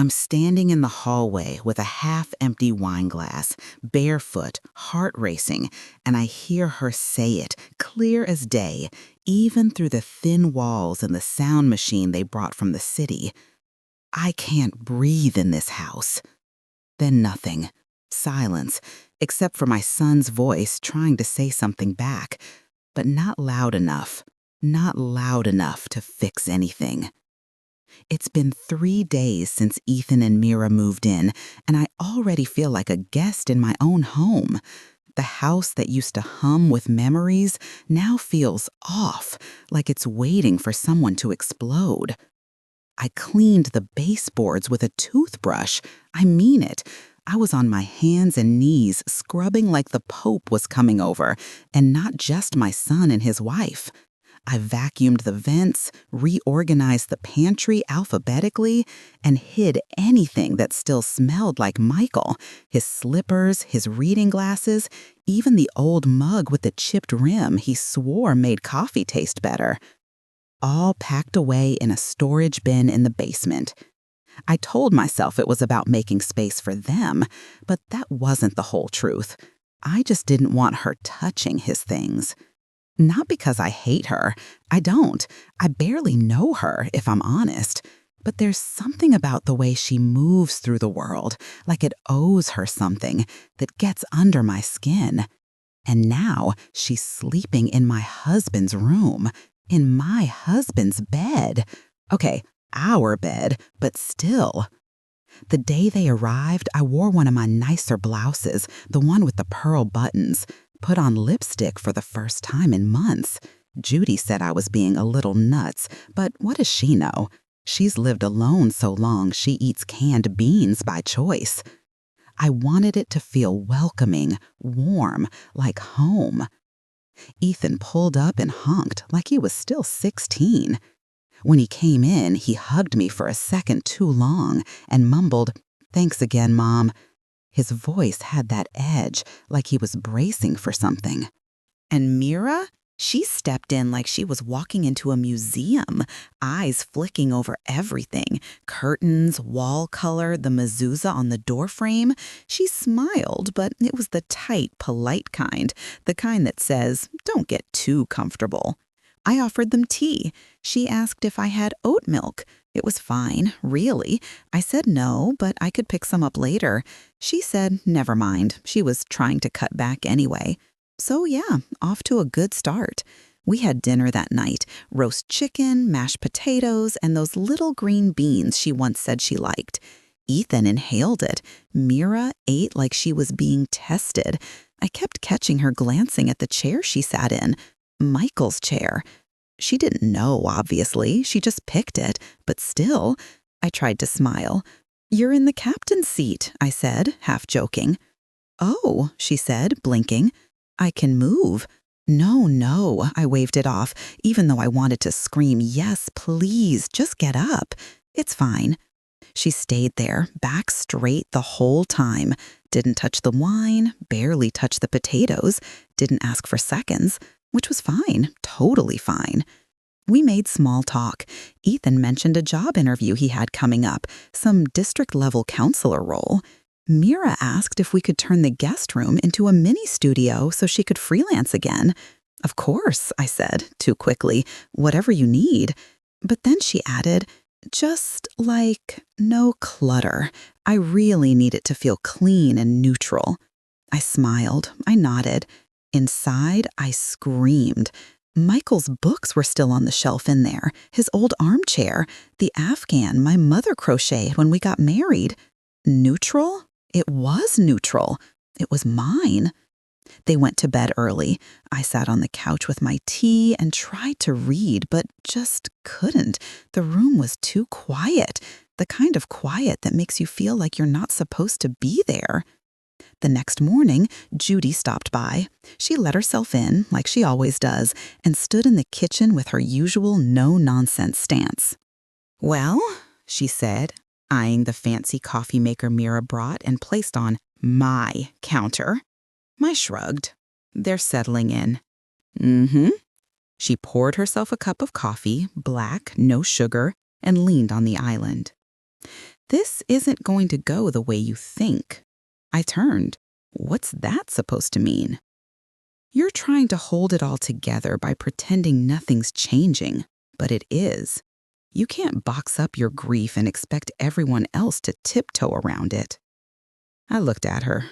I'm standing in the hallway with a half-empty wine glass, barefoot, heart racing, and I hear her say it, clear as day, even through the thin walls and the sound machine they brought from the city. I can't breathe in this house. Then nothing. Silence, except for my son's voice trying to say something back, but not loud enough. Not loud enough to fix anything. It's been 3 days since Ethan and Mira moved in, and I already feel like a guest in my own home. The house that used to hum with memories now feels off, like it's waiting for someone to explode. I cleaned the baseboards with a toothbrush. I mean it. I was on my hands and knees, scrubbing like the Pope was coming over, and not just my son and his wife. I vacuumed the vents, reorganized the pantry alphabetically, and hid anything that still smelled like Michael, his slippers, his reading glasses, even the old mug with the chipped rim he swore made coffee taste better. All packed away in a storage bin in the basement. I told myself it was about making space for them, but that wasn't the whole truth. I just didn't want her touching his things. Not because I hate her. I don't. I barely know her, if I'm honest. But there's something about the way she moves through the world, like it owes her something, that gets under my skin. And now she's sleeping in my husband's room, in my husband's bed. Okay, our bed, but still. The day they arrived, I wore one of my nicer blouses, the one with the pearl buttons, put on lipstick for the first time in months. Judy said I was being a little nuts, but what does she know? She's lived alone so long she eats canned beans by choice. I wanted it to feel welcoming, warm, like home. Ethan pulled up and honked like he was still 16. When he came in, he hugged me for a second too long and mumbled, "Thanks again, Mom." His voice had that edge, like he was bracing for something. And Mira? She stepped in like she was walking into a museum, eyes flicking over everything, curtains, wall color, the mezuzah on the doorframe. She smiled, but it was the tight, polite kind, the kind that says, "Don't get too comfortable." I offered them tea. She asked if I had oat milk. It was fine, really. I said no, but I could pick some up later. She said never mind. She was trying to cut back anyway. So yeah, off to a good start. We had dinner that night, roast chicken, mashed potatoes, and those little green beans she once said she liked. Ethan inhaled it. Mira ate like she was being tested. I kept catching her glancing at the chair she sat in. Michael's chair. She didn't know, obviously. She just picked it. But still, I tried to smile. "You're in the captain's seat," I said, half joking. "Oh," she said, blinking. "I can move." No, I waved it off, even though I wanted to scream, "Yes, please, just get up. It's fine." She stayed there, back straight the whole time. Didn't touch the wine, barely touched the potatoes, didn't ask for seconds. Which was fine, totally fine. We made small talk. Ethan mentioned a job interview he had coming up, some district-level counselor role. Mira asked if we could turn the guest room into a mini studio so she could freelance again. "Of course," I said, too quickly, "whatever you need." But then she added, "Just like no clutter. I really need it to feel clean and neutral." I smiled. I nodded. Inside, I screamed. Michael's books were still on the shelf in there, his old armchair, the Afghan my mother crocheted when we got married. Neutral? It was neutral. It was mine. They went to bed early. I sat on the couch with my tea and tried to read, but just couldn't. The room was too quiet, the kind of quiet that makes you feel like you're not supposed to be there. The next morning, Judy stopped by. She let herself in, like she always does, and stood in the kitchen with her usual no-nonsense stance. "Well," she said, eyeing the fancy coffee maker Mira brought and placed on my counter. I shrugged. "They're settling in." "Mm-hmm." She poured herself a cup of coffee, black, no sugar, and leaned on the island. This isn't going to go the way you think. I turned. What's that supposed to mean? You're trying to hold it all together by pretending nothing's changing, but it is. You can't box up your grief and expect everyone else to tiptoe around it. I looked at her.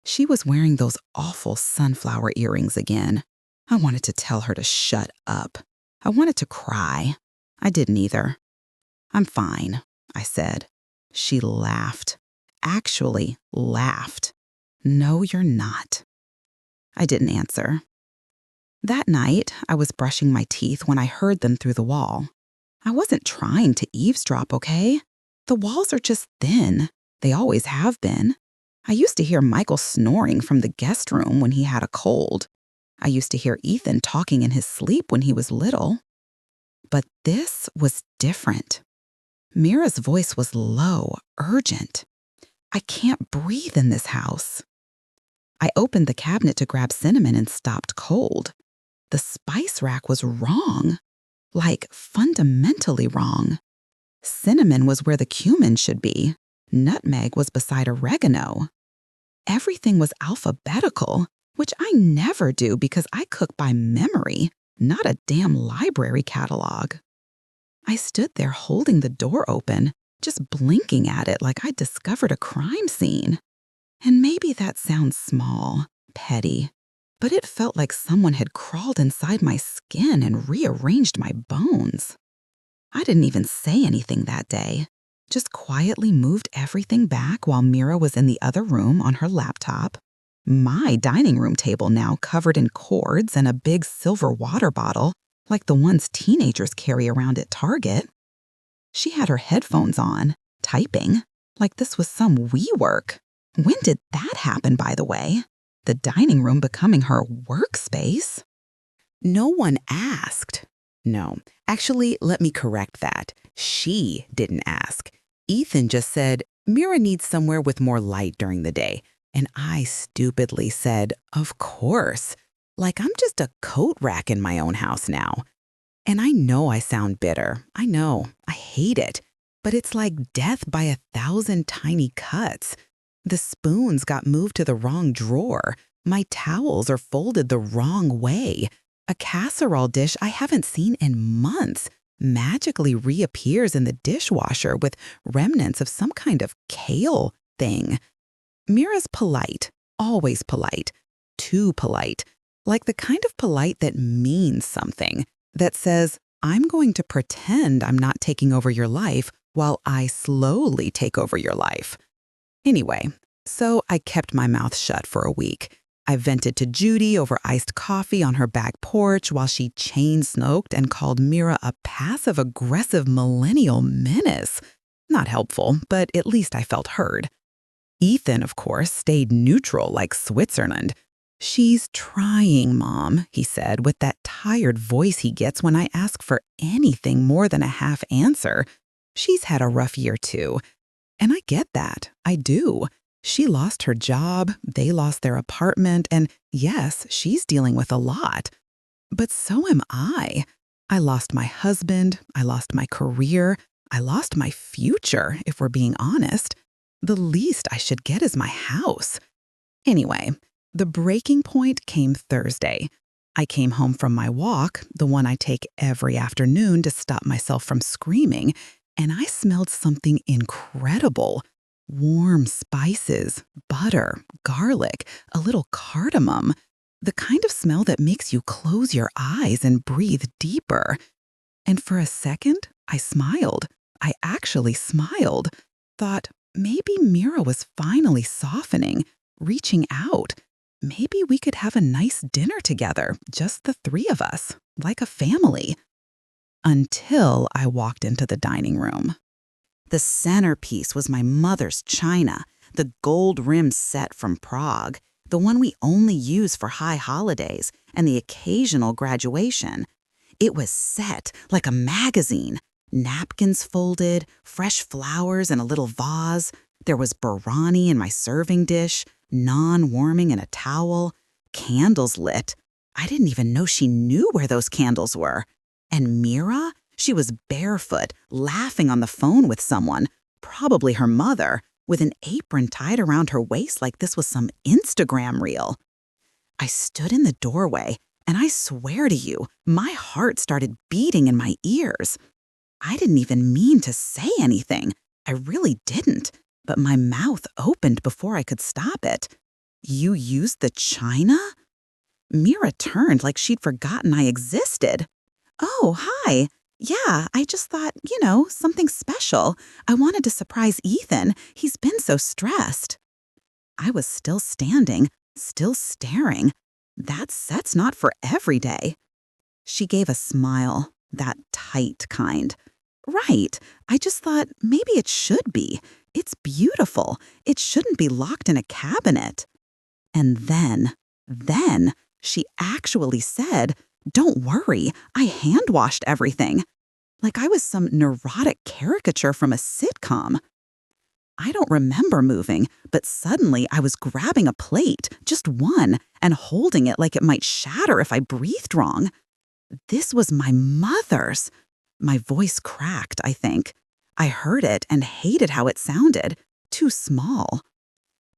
She was wearing those awful sunflower earrings again. I wanted to tell her to shut up. I wanted to cry. I didn't either. I'm fine, I said. She laughed. Actually laughed. No, you're not. I didn't answer. That night, I was brushing my teeth when I heard them through the wall. I wasn't trying to eavesdrop, okay? The walls are just thin. They always have been. I used to hear Michael snoring from the guest room when he had a cold. I used to hear Ethan talking in his sleep when he was little. But this was different. Mira's voice was low, urgent. I can't breathe in this house. I opened the cabinet to grab cinnamon and stopped cold. The spice rack was wrong. Like, fundamentally wrong. Cinnamon was where the cumin should be. Nutmeg was beside oregano. Everything was alphabetical, which I never do because I cook by memory, not a damn library catalog. I stood there holding the door open, just blinking at it like I'd discovered a crime scene. And maybe that sounds small, petty, but it felt like someone had crawled inside my skin and rearranged my bones. I didn't even say anything that day, just quietly moved everything back while Mira was in the other room on her laptop. My dining room table now covered in cords and a big silver water bottle, like the ones teenagers carry around at Target. She had her headphones on, typing, like this was some WeWork. When did that happen, by the way? The dining room becoming her workspace? No one asked. No, actually, let me correct that. She didn't ask. Ethan just said, Mira needs somewhere with more light during the day. And I stupidly said, of course. Like I'm just a coat rack in my own house now. And I know I sound bitter. I know. I hate it. But it's like death by 1,000 tiny cuts. The spoons got moved to the wrong drawer. My towels are folded the wrong way. A casserole dish I haven't seen in months magically reappears in the dishwasher with remnants of some kind of kale thing. Mira's polite, always polite, too polite, like the kind of polite that means something, that says, I'm going to pretend I'm not taking over your life while I slowly take over your life. Anyway, so I kept my mouth shut for a week. I vented to Judy over iced coffee on her back porch while she chain-smoked and called Mira a passive-aggressive millennial menace. Not helpful, but at least I felt heard. Ethan, of course, stayed neutral like Switzerland. She's trying, Mom, he said with that tired voice he gets when I ask for anything more than a half answer. She's had a rough year too. And I get that. I do. She lost her job, they lost their apartment, and yes, she's dealing with a lot. But so am I. I lost my husband, I lost my career, I lost my future, if we're being honest. The least I should get is my house. Anyway, the breaking point came Thursday. I came home from my walk, the one I take every afternoon to stop myself from screaming, and I smelled something incredible. Warm spices, butter, garlic, a little cardamom. The kind of smell that makes you close your eyes and breathe deeper. And for a second, I smiled. I actually smiled. Thought, maybe Mira was finally softening, reaching out. Maybe we could have a nice dinner together, just the three of us, like a family. Until I walked into the dining room. The centerpiece was my mother's china, the gold-rimmed set from Prague, the one we only use for high holidays and the occasional graduation. It was set like a magazine, napkins folded, fresh flowers in a little vase. There was biryani in my serving dish, naan warming in a towel, candles lit. I didn't even know she knew where those candles were. And Mira? She was barefoot, laughing on the phone with someone, Probably her mother, with an apron tied around her waist like this was some Instagram reel. I stood in the doorway, and I swear to you, my heart started beating in my ears. I didn't even mean to say anything. I really didn't, but my mouth opened before I could stop it. You used the china? Mira turned like she'd forgotten I existed. Oh, hi. Yeah, I just thought, something special. I wanted to surprise Ethan. He's been so stressed. I was still standing, still staring. That set's not for every day. She gave a smile, that tight kind. Right, I just thought maybe it should be. It's beautiful. It shouldn't be locked in a cabinet. And then, she actually said, "Don't worry, I hand-washed everything." Like I was some neurotic caricature from a sitcom. I don't remember moving, but suddenly I was grabbing a plate, just one, and holding it like it might shatter if I breathed wrong. This was my mother's. My voice cracked, I think. I heard it and hated how it sounded. Too small.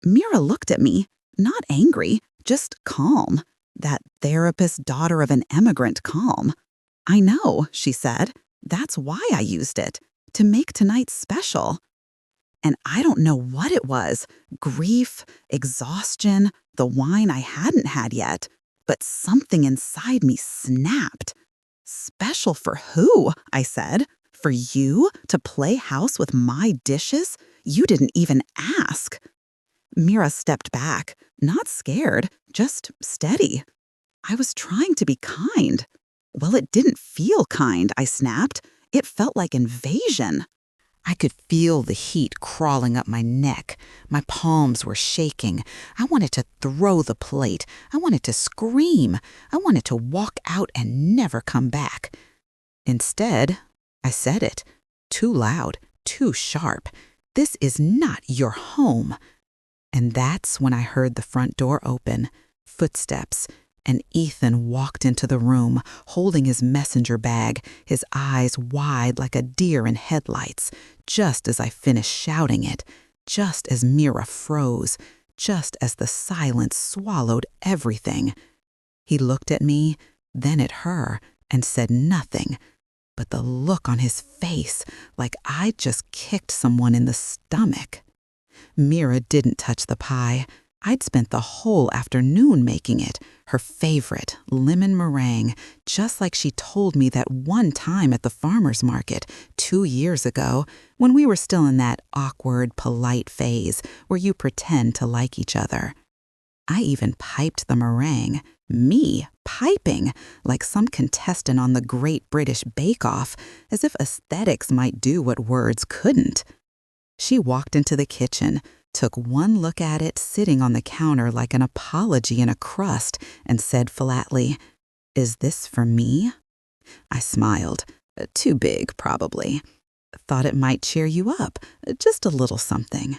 Mira looked at me, not angry, just calm. That therapist daughter of an immigrant calm. "I know," she said. "That's why I used it. To make tonight special." And I don't know what it was. Grief, exhaustion, the wine I hadn't had yet. But something inside me snapped. "Special for who?" I said. "For you? To play house with my dishes? You didn't even ask." Mira stepped back, not scared, just steady. I was trying to be kind. Well, it didn't feel kind, I snapped. It felt like invasion. I could feel the heat crawling up my neck. My palms were shaking. I wanted to throw the plate. I wanted to scream. I wanted to walk out and never come back. Instead, I said it. Too loud, too sharp. "This is not your home." And that's when I heard the front door open, footsteps, and Ethan walked into the room, holding his messenger bag, his eyes wide like a deer in headlights, just as I finished shouting it, just as Mira froze, just as the silence swallowed everything. He looked at me, then at her, and said nothing, but the look on his face, like I'd just kicked someone in the stomach. Mira didn't touch the pie. I'd spent the whole afternoon making it, her favorite, lemon meringue, just like she told me that one time at the farmer's market 2 years ago, when we were still in that awkward, polite phase where you pretend to like each other. I even piped the meringue, me piping, like some contestant on the Great British Bake Off, as if aesthetics might do what words couldn't. She walked into the kitchen, took one look at it sitting on the counter like an apology in a crust, and said flatly, "Is this for me?" I smiled. Too big, probably. Thought it might cheer you up, just a little something.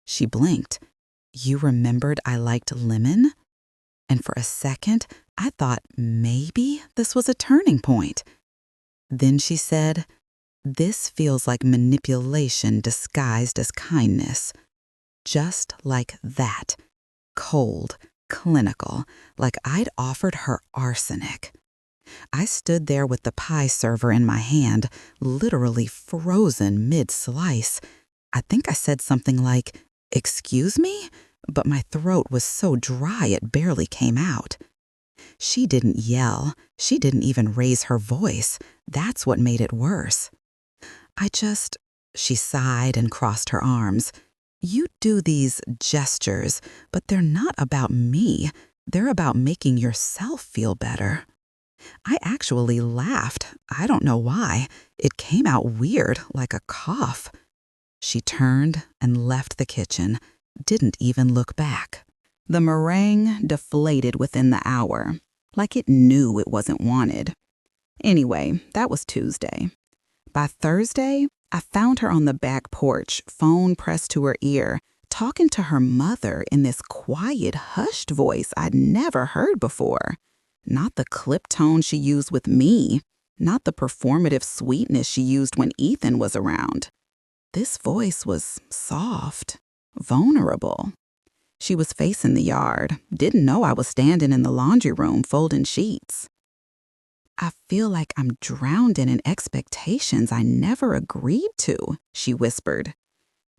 She blinked. "You remembered I liked lemon?" And for a second, I thought maybe this was a turning point. Then she said, "This feels like manipulation disguised as kindness." Just like that. Cold, clinical, like I'd offered her arsenic. I stood there with the pie server in my hand, literally frozen mid-slice. I think I said something like, "Excuse me?" But my throat was so dry it barely came out. She didn't yell. She didn't even raise her voice. That's what made it worse. She sighed and crossed her arms. "You do these gestures, but they're not about me. They're about making yourself feel better." I actually laughed. I don't know why. It came out weird, like a cough. She turned and left the kitchen, didn't even look back. The meringue deflated within the hour, like it knew it wasn't wanted. Anyway, that was Tuesday. By Thursday, I found her on the back porch, phone pressed to her ear, talking to her mother in this quiet, hushed voice I'd never heard before. Not the clip tone she used with me, not the performative sweetness she used when Ethan was around. This voice was soft, vulnerable. She was facing the yard, didn't know I was standing in the laundry room folding sheets. I feel like I'm drowned in expectations I never agreed to, she whispered.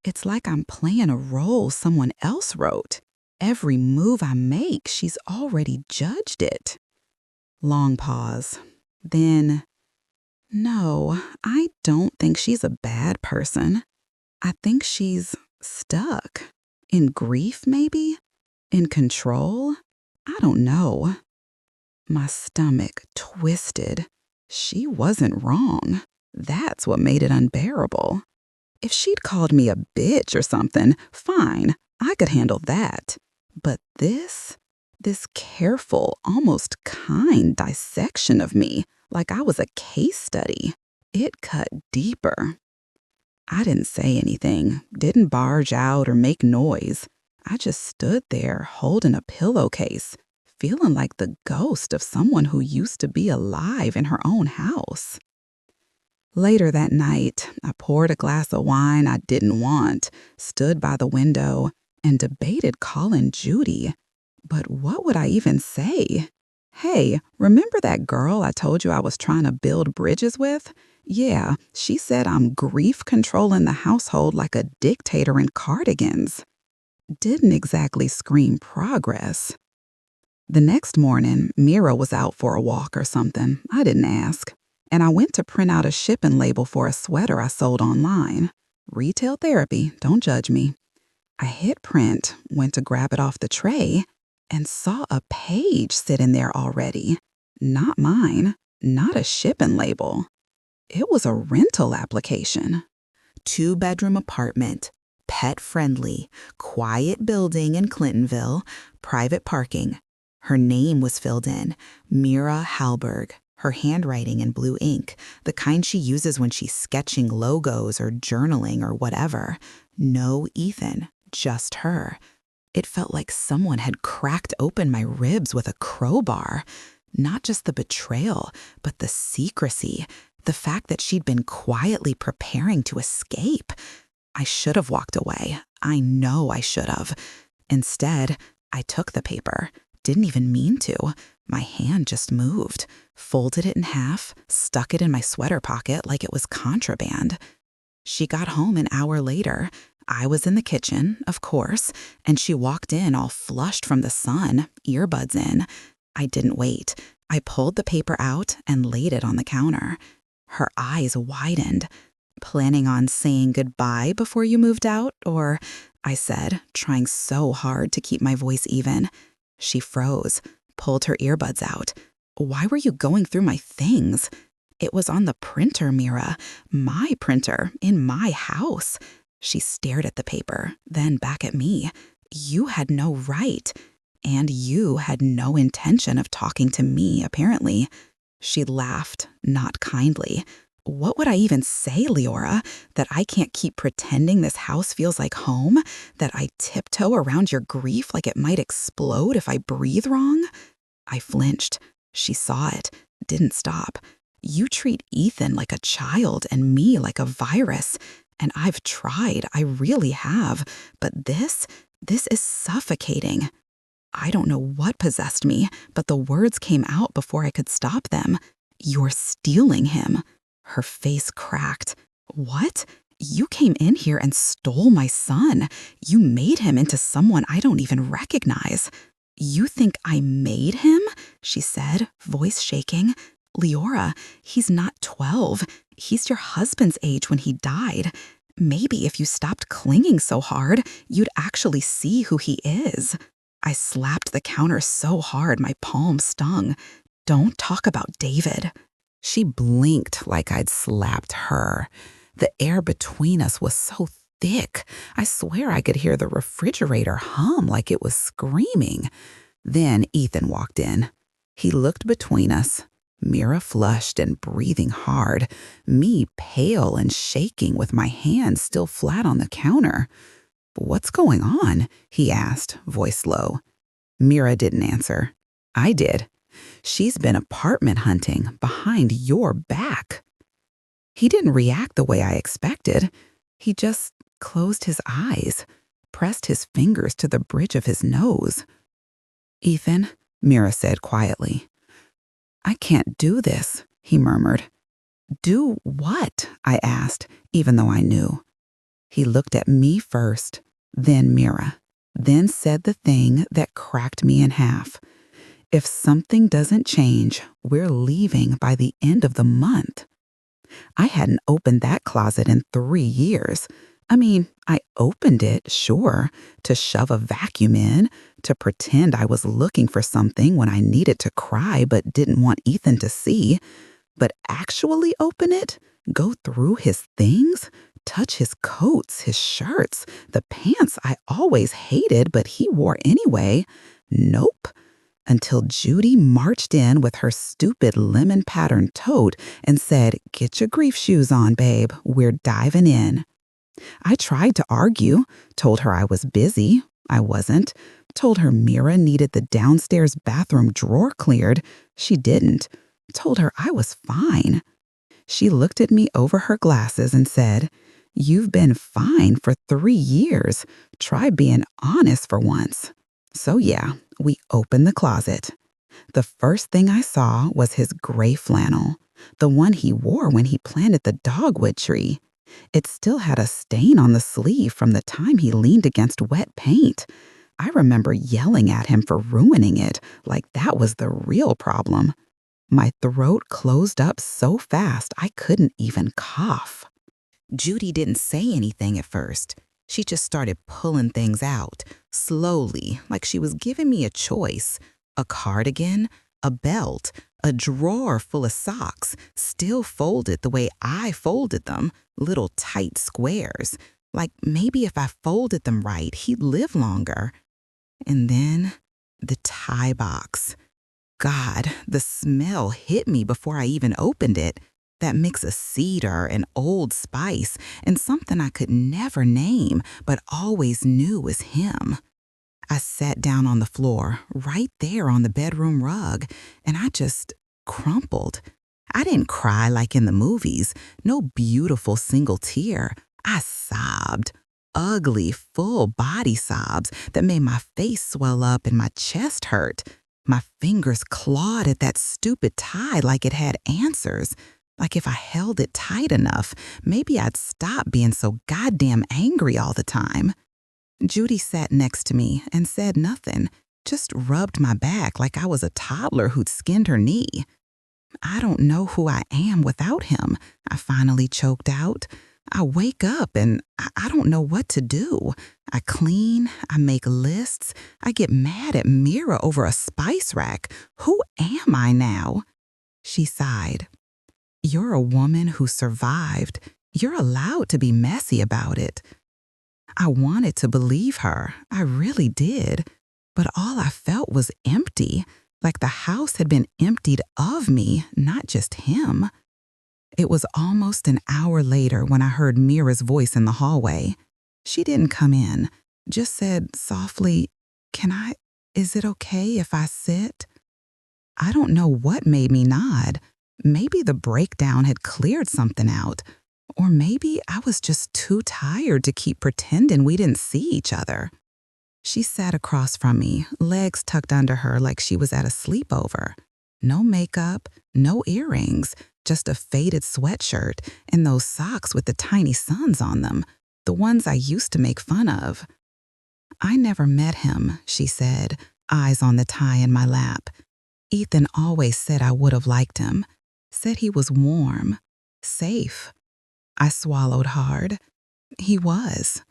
It's like I'm playing a role someone else wrote. Every move I make, she's already judged it. Long pause. Then, no, I don't think she's a bad person. I think she's stuck. In grief, maybe? In control? I don't know. My stomach twisted. She wasn't wrong. That's what made it unbearable. If she'd called me a bitch or something, fine, I could handle that. But this careful, almost kind dissection of me, like I was a case study, it cut deeper. I didn't say anything, didn't barge out or make noise. I just stood there holding a pillowcase, feeling like the ghost of someone who used to be alive in her own house. Later that night, I poured a glass of wine I didn't want, stood by the window, and debated calling Judy. But what would I even say? Hey, remember that girl I told you I was trying to build bridges with? Yeah, she said I'm grief controlling the household like a dictator in cardigans. Didn't exactly scream progress. The next morning, Mira was out for a walk or something. I didn't ask. And I went to print out a shipping label for a sweater I sold online. Retail therapy, don't judge me. I hit print, went to grab it off the tray, and saw a page sitting there already. Not mine, not a shipping label. It was a rental application. 2-bedroom apartment, pet-friendly, quiet building in Clintonville, private parking. Her name was filled in, Mira Halberg. Her handwriting in blue ink, the kind she uses when she's sketching logos or journaling or whatever. No Ethan, just her. It felt like someone had cracked open my ribs with a crowbar. Not just the betrayal, but the secrecy, the fact that she'd been quietly preparing to escape. I should have walked away. I know I should have. Instead, I took the paper. Didn't even mean to. My hand just moved, folded it in half, stuck it in my sweater pocket like it was contraband. She got home an hour later. I was in the kitchen, of course, and she walked in all flushed from the sun, earbuds in. I didn't wait. I pulled the paper out and laid it on the counter. Her eyes widened. Planning on saying goodbye before you moved out, or? I said, trying so hard to keep my voice even. She froze, pulled her earbuds out. Why were you going through my things? It was on the printer, Mira. My printer, in my house. She stared at the paper, then back at me. You had no right. And you had no intention of talking to me, apparently. She laughed, not kindly. What would I even say, Leora? That I can't keep pretending this house feels like home? That I tiptoe around your grief like it might explode if I breathe wrong? I flinched. She saw it, didn't stop. You treat Ethan like a child and me like a virus. And I've tried, I really have. But this is suffocating. I don't know what possessed me, but the words came out before I could stop them. You're stealing him. Her face cracked. What? You came in here and stole my son. You made him into someone I don't even recognize. You think I made him? She said, voice shaking. Leora, he's not 12. He's your husband's age when he died. Maybe if you stopped clinging so hard, you'd actually see who he is. I slapped the counter so hard my palm stung. Don't talk about David. She blinked like I'd slapped her. The air between us was so thick. I swear I could hear the refrigerator hum like it was screaming. Then Ethan walked in. He looked between us, Mira flushed and breathing hard, me pale and shaking with my hands still flat on the counter. "What's going on?" he asked, voice low. Mira didn't answer. I did. "She's been apartment hunting behind your back." He didn't react the way I expected. He just closed his eyes, pressed his fingers to the bridge of his nose. "Ethan," Mira said quietly. "I can't do this," he murmured. "Do what?" I asked, even though I knew. He looked at me first, then Mira, then said the thing that cracked me in half. "If something doesn't change, we're leaving by the end of the month." I hadn't opened that closet in 3 years. I mean, I opened it, sure, to shove a vacuum in, to pretend I was looking for something when I needed to cry but didn't want Ethan to see. But actually open it, go through his things, touch his coats, his shirts, the pants I always hated but he wore anyway. Nope. Until Judy marched in with her stupid lemon-patterned tote and said, "Get your grief shoes on, babe. We're diving in." I tried to argue, told her I was busy. I wasn't. Told her Mira needed the downstairs bathroom drawer cleared. She didn't. Told her I was fine. She looked at me over her glasses and said, "You've been fine for 3 years. Try being honest for once." So yeah, we opened the closet. The first thing I saw was his gray flannel, the one he wore when he planted the dogwood tree. It still had a stain on the sleeve from the time he leaned against wet paint. I remember yelling at him for ruining it, like that was the real problem. My throat closed up so fast I couldn't even cough. Judy didn't say anything at first. She just started pulling things out, slowly, like she was giving me a choice. A cardigan, a belt, a drawer full of socks, still folded the way I folded them, little tight squares. Like maybe if I folded them right, he'd live longer. And then the tie box. God, the smell hit me before I even opened it. That mix of cedar and old spice and something I could never name but always knew was him. I sat down on the floor, right there on the bedroom rug, and I just crumpled. I didn't cry like in the movies, no beautiful single tear. I sobbed. Ugly, full body sobs that made my face swell up and my chest hurt. My fingers clawed at that stupid tie like it had answers. Like if I held it tight enough, maybe I'd stop being so goddamn angry all the time. Judy sat next to me and said nothing, just rubbed my back like I was a toddler who'd skinned her knee. "I don't know who I am without him," I finally choked out. "I wake up and I don't know what to do. I clean, I make lists, I get mad at Mira over a spice rack. Who am I now?" She sighed. "You're a woman who survived. You're allowed to be messy about it." I wanted to believe her. I really did. But all I felt was empty, like the house had been emptied of me, not just him. It was almost an hour later when I heard Mira's voice in the hallway. She didn't come in, just said softly, is it okay if I sit?" I don't know what made me nod. Maybe the breakdown had cleared something out. Or maybe I was just too tired to keep pretending we didn't see each other. She sat across from me, legs tucked under her like she was at a sleepover. No makeup, no earrings, just a faded sweatshirt and those socks with the tiny suns on them, the ones I used to make fun of. "I never met him," she said, eyes on the tie in my lap. "Ethan always said I would have liked him, said he was warm, safe." I swallowed hard. "He was."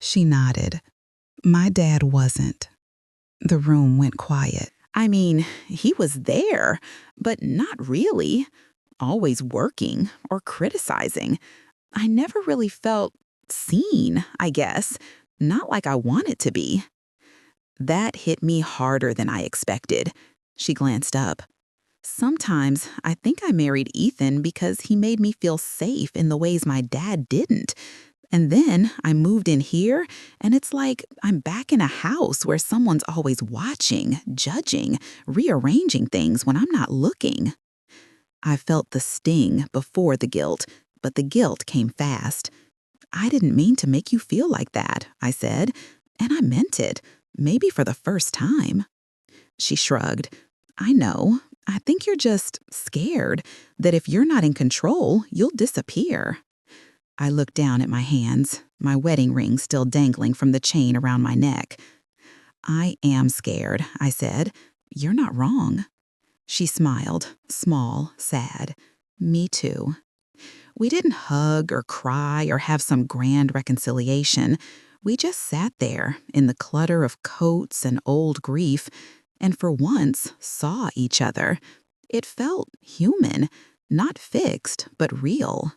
She nodded. "My dad wasn't." The room went quiet. I mean, he was there, but not really. Always working or criticizing. I never really felt seen, I guess. Not like I wanted to be. That hit me harder than I expected. She glanced up. "Sometimes I think I married Ethan because he made me feel safe in the ways my dad didn't. And then I moved in here, and it's like I'm back in a house where someone's always watching, judging, rearranging things when I'm not looking." I felt the sting before the guilt, but the guilt came fast. I didn't mean to make you feel like that, I said, and I meant it, maybe for the first time. She shrugged. I know. I think you're just scared that if you're not in control, you'll disappear. I looked down at my hands, my wedding ring still dangling from the chain around my neck. I am scared, I said. You're not wrong. She smiled, small, sad. Me too. We didn't hug or cry or have some grand reconciliation. We just sat there in the clutter of coats and old grief, and for once saw each other. It felt human, not fixed, but real.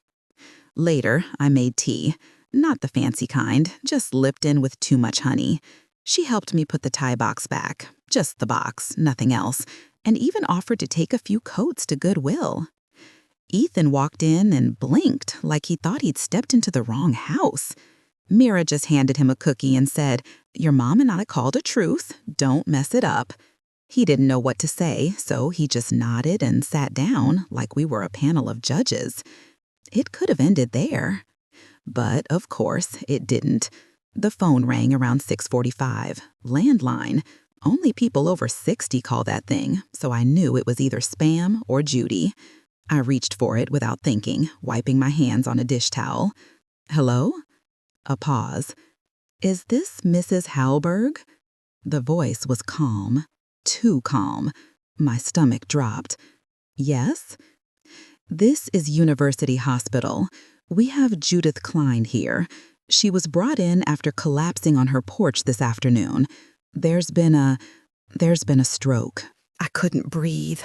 Later, I made tea. Not the fancy kind, just Lipton with too much honey. She helped me put the tie box back, just the box, nothing else, and even offered to take a few coats to Goodwill. Ethan walked in and blinked like he thought he'd stepped into the wrong house. Mira just handed him a cookie and said, "Your mom and I called a truce. Don't mess it up." He didn't know what to say, so he just nodded and sat down like we were a panel of judges. It could have ended there. But, of course, it didn't. The phone rang around 6:45. Landline. Only people over 60 call that thing, so I knew it was either spam or Judy. I reached for it without thinking, wiping my hands on a dish towel. Hello? A pause. Is this Mrs. Halberg? The voice was calm. Too calm. My stomach dropped. Yes? This is University Hospital. We have Judith Klein here. She was brought in after collapsing on her porch this afternoon. There's been a stroke. I couldn't breathe.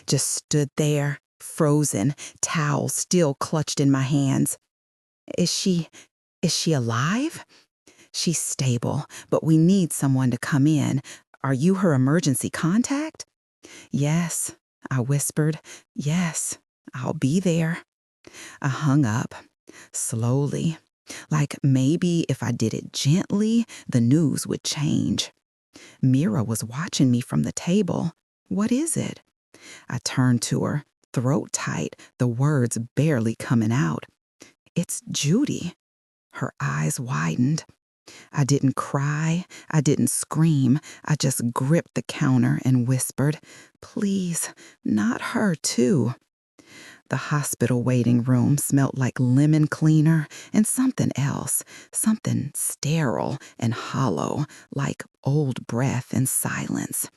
Just stood there, frozen, towel still clutched in my hands. Is she alive? She's stable, but we need someone to come in. Are you her emergency contact? Yes, I whispered. Yes, I'll be there. I hung up, slowly, like maybe if I did it gently, the news would change. Mira was watching me from the table. What is it? I turned to her, throat tight, the words barely coming out. It's Judy. Her eyes widened. I didn't cry. I didn't scream. I just gripped the counter and whispered, "Please, not her too." The hospital waiting room smelled like lemon cleaner and something else, something sterile and hollow, like old breath and silence.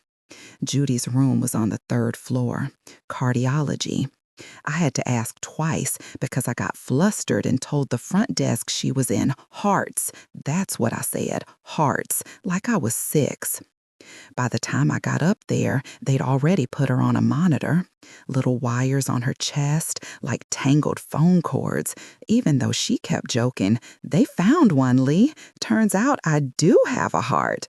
Judy's room was on the 3rd floor, cardiology. I had to ask twice because I got flustered and told the front desk she was in hearts. That's what I said, hearts, like I was 6. By the time I got up there, they'd already put her on a monitor. Little wires on her chest, like tangled phone cords. Even though she kept joking, "They found one, Lee. Turns out I do have a heart."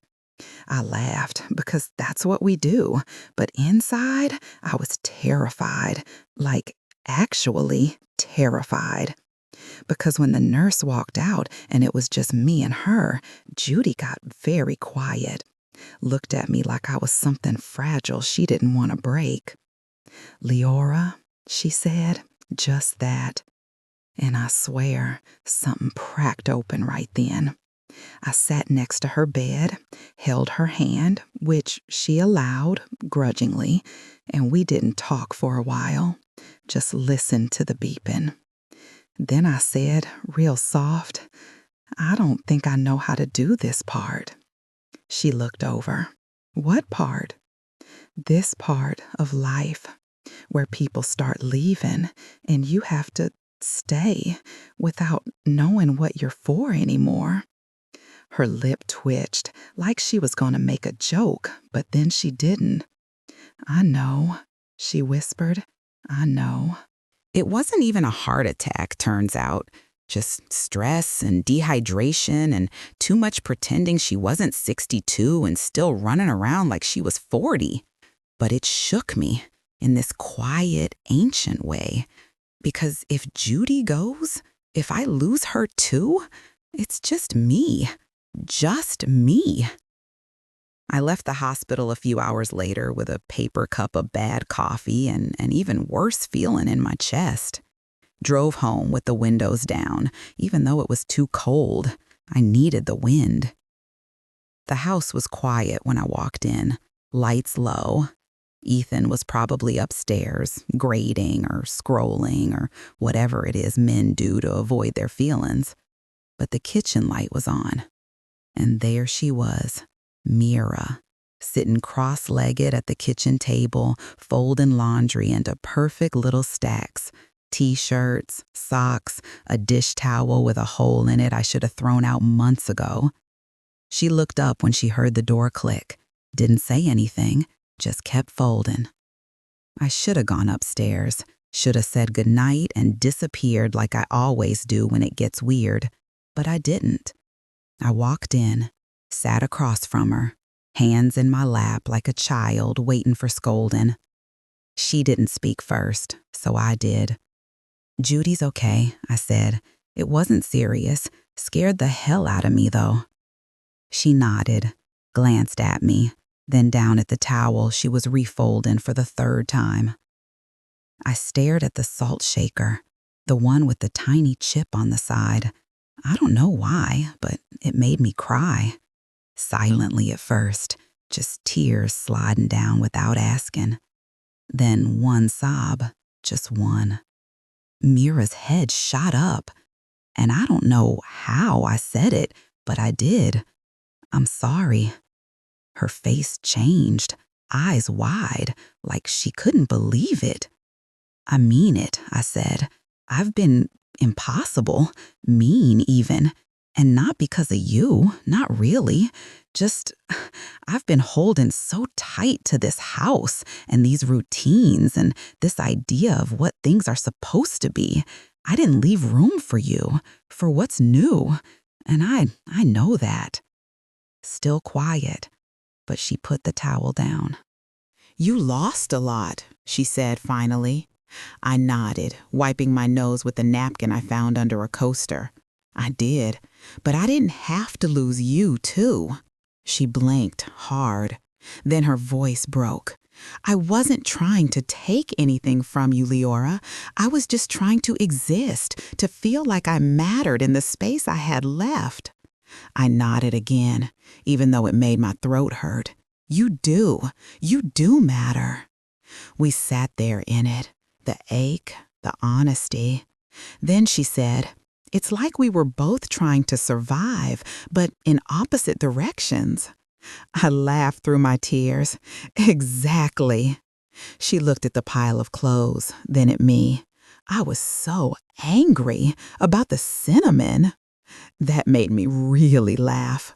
I laughed because that's what we do. But inside, I was terrified. Like, actually terrified. Because when the nurse walked out and it was just me and her, Judy got very quiet. Looked at me like I was something fragile she didn't want to break. "Leora," she said, just that. And I swear, something cracked open right then. I sat next to her bed, held her hand, which she allowed, grudgingly, and we didn't talk for a while, just listened to the beeping. Then I said, real soft, "I don't think I know how to do this part." She looked over. "What part?" "This part of life, where people start leaving and you have to stay without knowing what you're for anymore." Her lip twitched, like she was going to make a joke, but then she didn't. "I know," she whispered. "I know." It wasn't even a heart attack, turns out. Just stress and dehydration and too much pretending she wasn't 62 and still running around like she was 40. But it shook me in this quiet, ancient way. Because if Judy goes, if I lose her too, it's just me. Just me. I left the hospital a few hours later with a paper cup of bad coffee and an even worse feeling in my chest. Drove home with the windows down, even though it was too cold. I needed the wind. The house was quiet when I walked in, lights low. Ethan was probably upstairs, grading or scrolling or whatever it is men do to avoid their feelings. But the kitchen light was on. And there she was, Mira, sitting cross-legged at the kitchen table, folding laundry into perfect little stacks. T-shirts, socks, a dish towel with a hole in it I should have thrown out months ago. She looked up when she heard the door click, didn't say anything, just kept folding. I should have gone upstairs, should have said goodnight and disappeared like I always do when it gets weird, but I didn't. I walked in, sat across from her, hands in my lap like a child waiting for scolding. She didn't speak first, so I did. "Judy's okay," I said. "It wasn't serious. Scared the hell out of me, though." She nodded, glanced at me, then down at the towel she was refolding for the third time. I stared at the salt shaker, the one with the tiny chip on the side. I don't know why, but it made me cry. Silently at first, just tears sliding down without asking. Then one sob, just one. Mira's head shot up, and I don't know how I said it, but I did. "I'm sorry." Her face changed, eyes wide, like she couldn't believe it. "I mean it," I said. "I've been impossible, mean even, and not because of you, not really. Just, I've been holding so tight to this house and these routines and this idea of what things are supposed to be. I didn't leave room for you, for what's new, and I know that." Still quiet, but she put the towel down. "You lost a lot," she said finally. I nodded, wiping my nose with a napkin I found under a coaster. "I did, but I didn't have to lose you, too." She blinked hard. Then her voice broke. "I wasn't trying to take anything from you, Leora. I was just trying to exist, to feel like I mattered in the space I had left." I nodded again, even though it made my throat hurt. You do matter." We sat there in it, the ache, the honesty. Then she said, "It's like we were both trying to survive, but in opposite directions." I laughed through my tears. "Exactly." She looked at the pile of clothes, then at me. I was so angry about the cinnamon. That made me really laugh.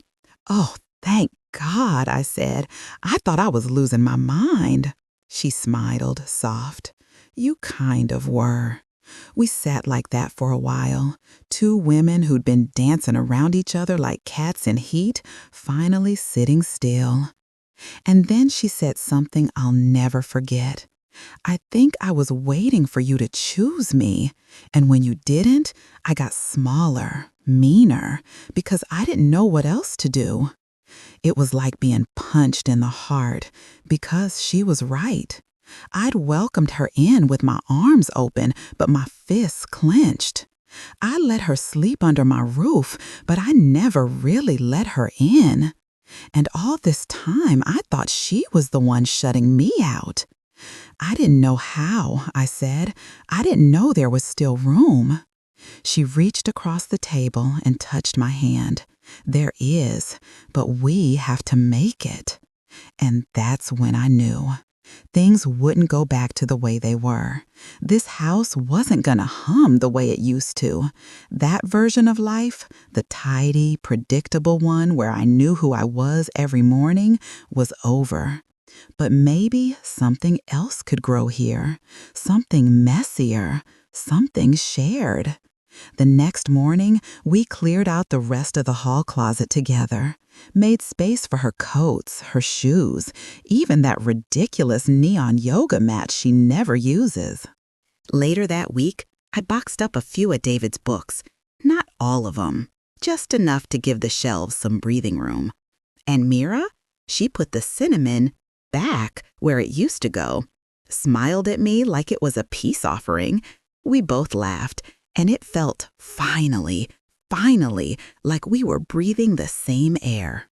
"Oh, thank God," I said. "I thought I was losing my mind." She smiled, soft. "You kind of were." We sat like that for a while, two women who'd been dancing around each other like cats in heat, finally sitting still. And then she said something I'll never forget. "I think I was waiting for you to choose me, and when you didn't, I got smaller, meaner, because I didn't know what else to do." It was like being punched in the heart, because she was right. I'd welcomed her in with my arms open, but my fists clenched. I let her sleep under my roof, but I never really let her in. And all this time, I thought she was the one shutting me out. "I didn't know how," I said. "I didn't know there was still room." She reached across the table and touched my hand. "There is, but we have to make it." And that's when I knew. Things wouldn't go back to the way they were. This house wasn't gonna hum the way it used to. That version of life, the tidy, predictable one where I knew who I was every morning, was over. But maybe something else could grow here, something messier, something shared. The next morning, we cleared out the rest of the hall closet together, made space for her coats, her shoes, even that ridiculous neon yoga mat she never uses. Later that week, I boxed up a few of David's books, not all of them, just enough to give the shelves some breathing room. And Mira, she put the cinnamon back where it used to go, smiled at me like it was a peace offering, We both laughed, and it felt finally, like we were breathing the same air.